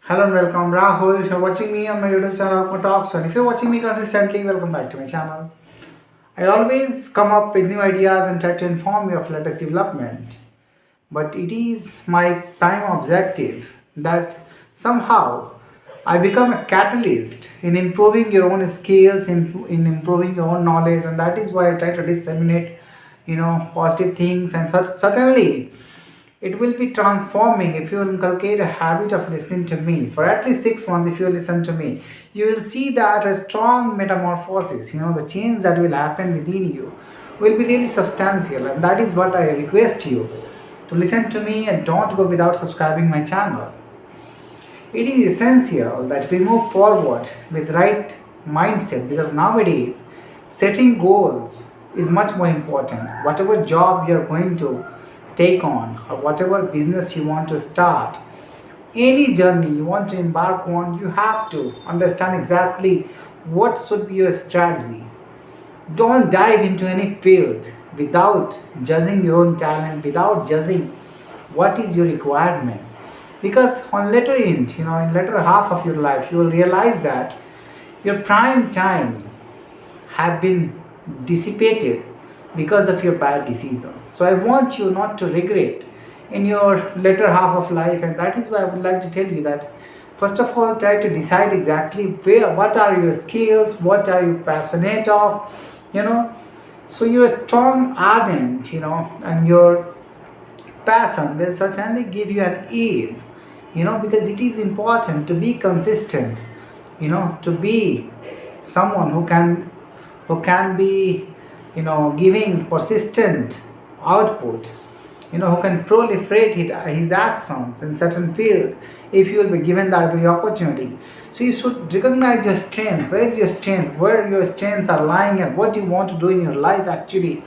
Hello and welcome, Rahul. If you're watching me on my YouTube channel, Akma Talks, and if you're watching me consistently, welcome back to my channel. I always come up with new ideas and try to inform you of latest development. But it is my prime objective that somehow I become a catalyst in improving your own skills, in improving your own knowledge, and that is why I try to disseminate, positive things. And certainly, it will be transforming if you inculcate a habit of listening to me for at least 6 months. If you listen to me, you will see that a strong metamorphosis, the change that will happen within you will be really substantial. And that is what I request you to listen to me and don't go without subscribing my channel. It is essential that we move forward with right mindset because nowadays setting goals is much more important. Whatever job you're going to take on or whatever business you want to start, any journey you want to embark on, you have to understand exactly what should be your strategies. Don't dive into any field without judging your own talent, without judging what is your requirement. Because on later end, in later half of your life, you will realize that your prime time have been dissipated because of your bad decisions. So I want you not to regret in your later half of life, and that is why I would like to tell you that first of all, try to decide exactly what are your skills, what are you passionate of, you know. So you're strong, ardent, and your passion will certainly give you an ease, because it is important to be consistent, to be someone who can be giving persistent output, who can proliferate his actions in certain field if you will be given that very opportunity. So you should recognize your strength, where your strengths are lying and what you want to do in your life actually.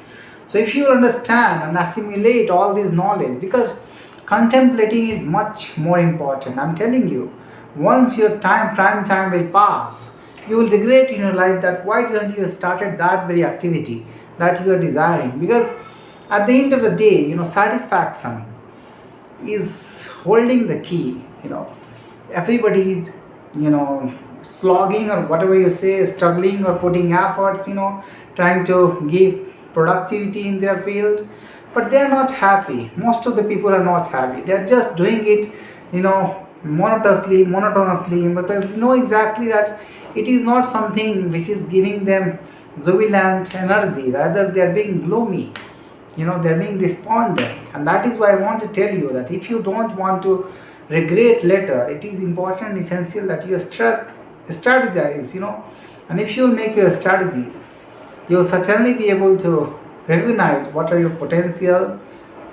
So if you understand and assimilate all this knowledge, because contemplating is much more important, I'm telling you, once your prime time will pass, you will regret in your life that why didn't you started that very activity that you are desiring. Because at the end of the day, satisfaction is holding the key. Everybody is slogging or whatever you say, struggling or putting efforts, trying to give productivity in their field, but they are not happy. Most of the people are not happy. They are just doing it monotonously, because they know exactly that it is not something which is giving them jubilant energy. Rather, they are being gloomy, they're being despondent. And that is why I want to tell you that if you don't want to regret later, it is important, essential that you strategize, and if you make your strategies, you'll certainly be able to recognize what are your potential,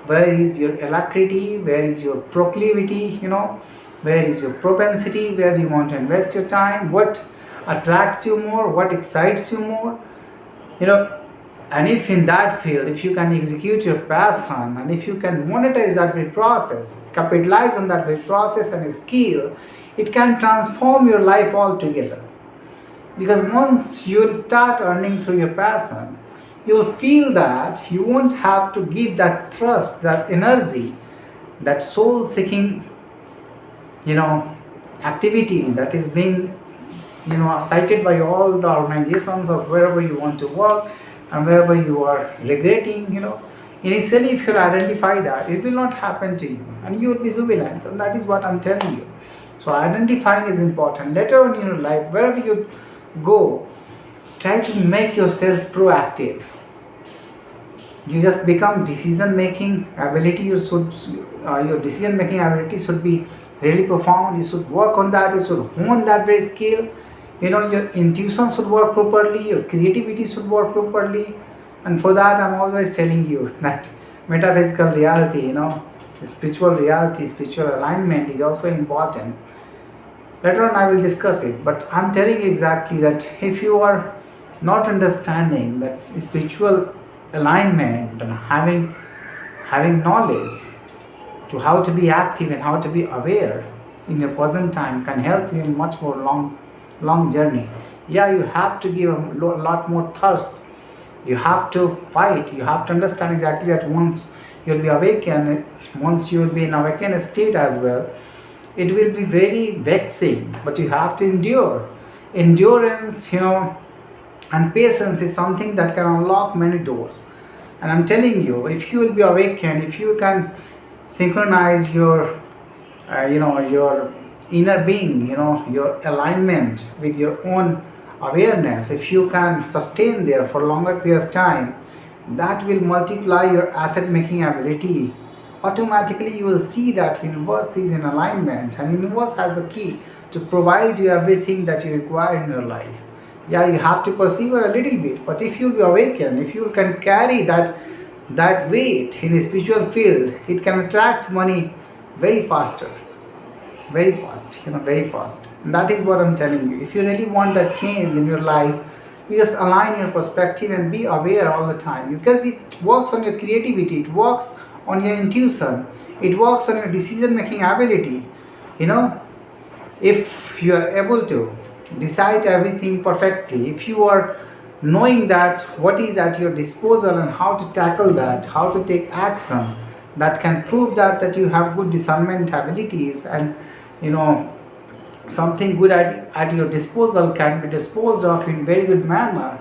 where is your alacrity, where is your proclivity, where is your propensity, where do you want to invest your time, what attracts you more, what excites you more, and if in that field, if you can execute your passion and if you can monetize that very process, capitalize on that very process and skill, it can transform your life altogether. Because once you will start earning through your passion, you'll feel that you won't have to give that thrust, that energy, that soul seeking activity that is being cited by all the organizations or wherever you want to work and wherever you are regretting. Initially, if you identify that, it will not happen to you and you will be jubilant, and that is what I'm telling you. So identifying is important. Later on in your life, wherever you go, try to make yourself proactive. You just become decision making ability. Your decision making ability should be really profound. You should work on that. You should hone that very skill. Your intuition should work properly. Your creativity should work properly. And for that, I'm always telling you that metaphysical reality, spiritual reality, spiritual alignment is also important. Later on, I will discuss it. But I'm telling you exactly that if you are not understanding that spiritual alignment and having knowledge to how to be active and how to be aware in your present time can help you in much more long journey. Yeah, you have to give a lot more thirst. You have to fight. You have to understand exactly that once you'll be awakened, once you will be in awakened state as well, it will be very vexing, but you have to endure. Endurance, and patience is something that can unlock many doors. And I'm telling you, if you will be awakened, if you can synchronize your your inner being, your alignment with your own awareness, if you can sustain there for a longer period of time, that will multiply your asset making ability. Automatically you will see that universe is in alignment, and universe has the key to provide you everything that you require in your life. Yeah, you have to persevere a little bit, but if you will be awakened, if you can carry that weight in the spiritual field, it can attract money very faster, very fast, very fast. And that is what I'm telling you. If you really want that change in your life, you just align your perspective and be aware all the time, because it works on your creativity, it works on your intuition, it works on your decision making ability. you know if you are able to decide everything perfectly, if you are knowing that what is at your disposal and how to tackle that, how to take action, that can prove that you have good discernment abilities, and you know something good at your disposal can be disposed of in very good manner,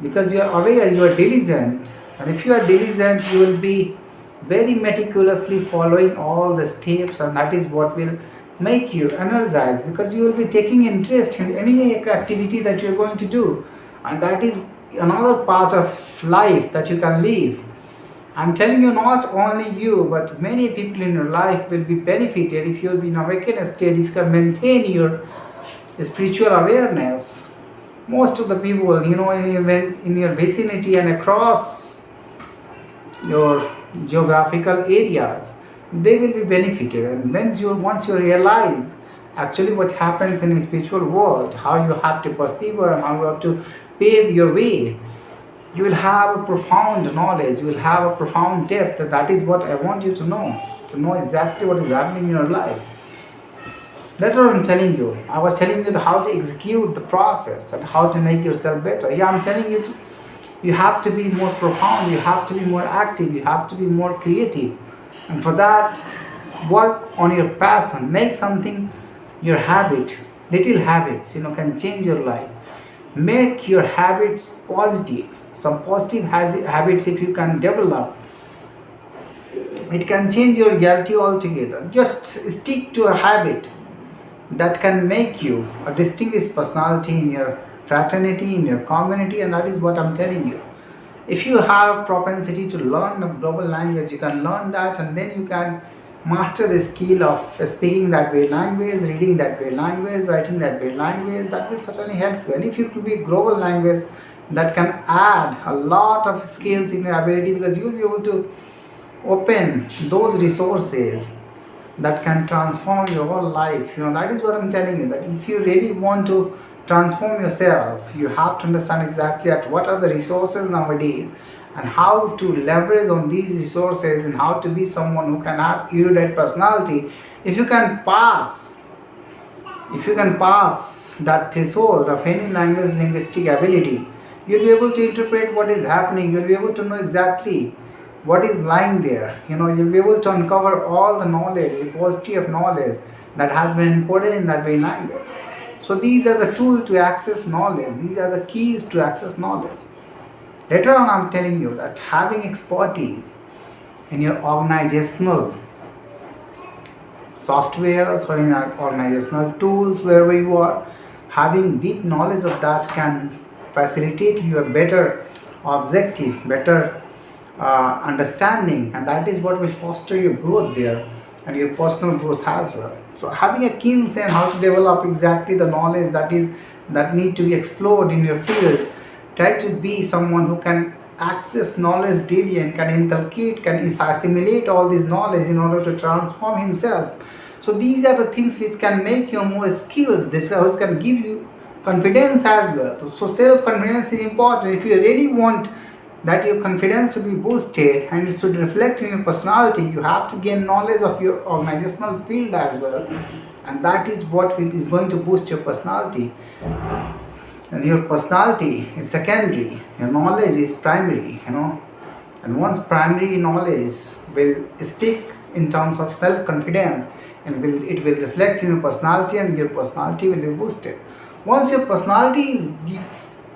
because you are aware, you are diligent. And if you are diligent, you will be very meticulously following all the steps, and that is what will make you energized, because you will be taking interest in any activity that you are going to do, and that is another part of life that you can live. I'm telling you, not only you, but many people in your life will be benefited if you'll be in awakened state, if you can maintain your spiritual awareness. Most of the people, even in your vicinity and across your geographical areas, they will be benefited. And once you realize actually what happens in the spiritual world, how you have to persevere and how you have to pave your way, you will have a profound knowledge, you will have a profound depth. That is what I want you to know exactly what is happening in your life. That's what I'm telling you. I was telling you how to execute the process and how to make yourself better. Yeah, I'm telling you, you have to be more profound, you have to be more active, you have to be more creative. And for that, work on your passion, make something your habit. Little habits, can change your life. Make your habits positive. Some positive habits, if you can develop, it can change your reality altogether. Just stick to a habit that can make you a distinguished personality in your fraternity, in your community, and that is what I'm telling you. If you have propensity to learn a global language, you can learn that, and then you can master the skill of speaking that way language, reading that way language, writing that way language. That will certainly help you. And if it will be a global language, that can add a lot of skills in your ability, because you'll be able to open those resources that can transform your whole life. That is what I'm telling you, that if you really want to transform yourself, you have to understand exactly at what are the resources nowadays, and how to leverage on these resources, and how to be someone who can have erudite personality. If you can pass that threshold of any language linguistic ability, you'll be able to interpret what is happening, you'll be able to know exactly what is lying there. You'll be able to uncover all the knowledge, repository of knowledge that has been encoded in that very language. So these are the tools to access knowledge, these are the keys to access knowledge. Later on, I'm telling you that having expertise in your organizational softwares or in our organizational tools, wherever you are, having deep knowledge of that can facilitate you a better objective, better understanding, and that is what will foster your growth there and your personal growth as well. So having a keen sense how to develop exactly the knowledge that need to be explored in your field. Try to be someone who can access knowledge daily and can inculcate, can assimilate all this knowledge in order to transform himself. So these are the things which can make you more skilled. This can give you confidence as well. So self-confidence is important. If you really want that your confidence should be boosted and it should reflect in your personality, you have to gain knowledge of your organizational field as well, and that is what is going to boost your personality. And your personality is secondary, your knowledge is primary. And once primary knowledge will speak in terms of self-confidence, and it will reflect in your personality, and your personality will be boosted. Once your personality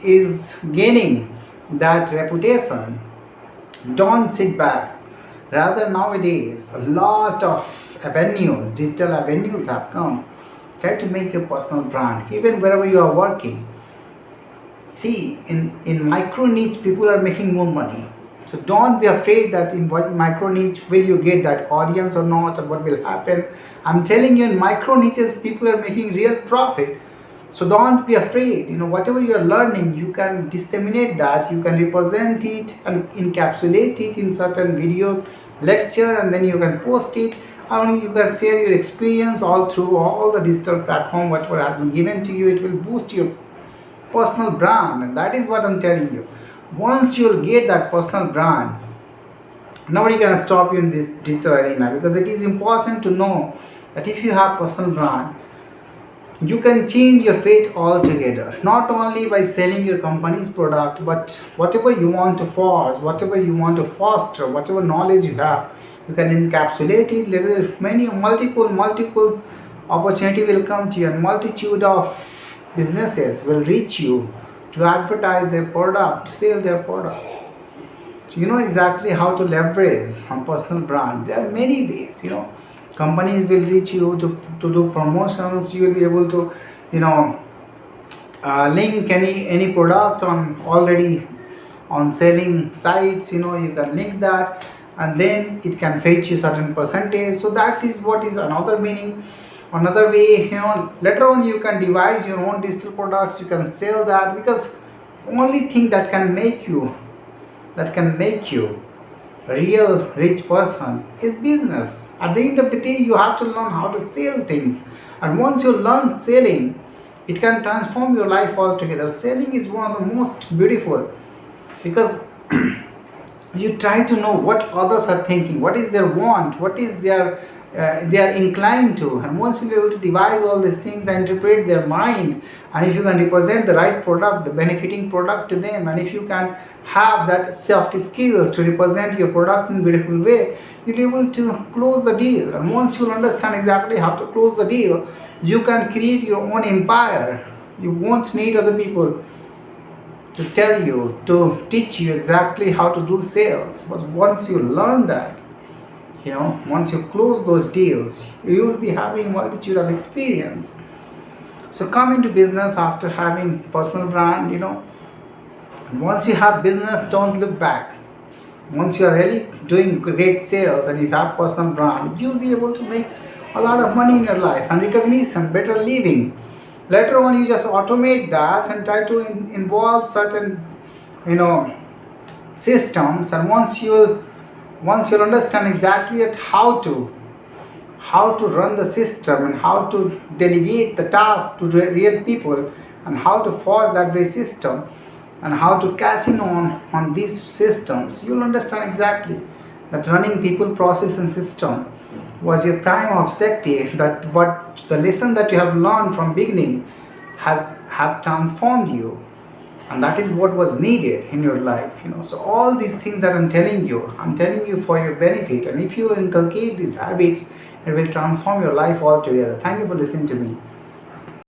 is gaining that reputation, don't sit back. Rather, nowadays, a lot of avenues, digital avenues have come. Try to make your personal brand, even wherever you are working. See, in micro niche, people are making more money. So don't be afraid that in what micro niche will you get that audience or not, or what will happen. I'm telling you, in micro niches, people are making real profit. So don't be afraid. Whatever you are learning, you can disseminate that, you can represent it and encapsulate it in certain videos, lecture, and then you can post it. And you can share your experience all through all the digital platform, whatever has been given to you. It will boost your personal brand, and that is what I'm telling you. Once you'll get that personal brand, nobody can stop you in this digital arena, because it is important to know that if you have personal brand, you can change your fate altogether, not only by selling your company's product, but whatever you want to force, whatever you want to foster, whatever knowledge you have, you can encapsulate it. Later, multiple opportunity will come to you, and multitude of businesses will reach you to advertise their product, to sell their product. So you know exactly how to leverage on personal brand. There are many ways. Companies will reach you to do promotions. You will be able to link any product on already on selling sites. You can link that, and then it can fetch you certain percentage. So that is what is another meaning. Another way, later on you can devise your own digital products, you can sell that, because only thing that can make you a real rich person is business. At the end of the day, you have to learn how to sell things, and once you learn selling, it can transform your life altogether. Selling is one of the most beautiful, because you try to know what others are thinking, what is their want, what is their they are inclined to, and once you are able to devise all these things and interpret their mind, and if you can represent the right product, the benefiting product to them, and if you can have that soft skills to represent your product in a beautiful way, you'll be able to close the deal. And once you understand exactly how to close the deal, you can create your own empire. You won't need other people to tell you, to teach you exactly how to do sales. But once you learn that, once you close those deals, you will be having multitude of experience. So come into business after having personal brand. And once you have business, don't look back. Once you are really doing great sales and you have personal brand, you'll be able to make a lot of money in your life and recognition, better living. Later on, you just automate that and try to involve certain systems, and once you'll understand exactly at how to run the system, and how to delegate the task to the real people, and how to force that very system, and how to cash in on these systems, you'll understand exactly that running people, process, and system was your prime objective. That but the lesson that you have learned from beginning have transformed you, and that is what was needed in your life. So all these things that I'm telling you for your benefit, and if you inculcate these habits, it will transform your life altogether. Thank you for listening to me.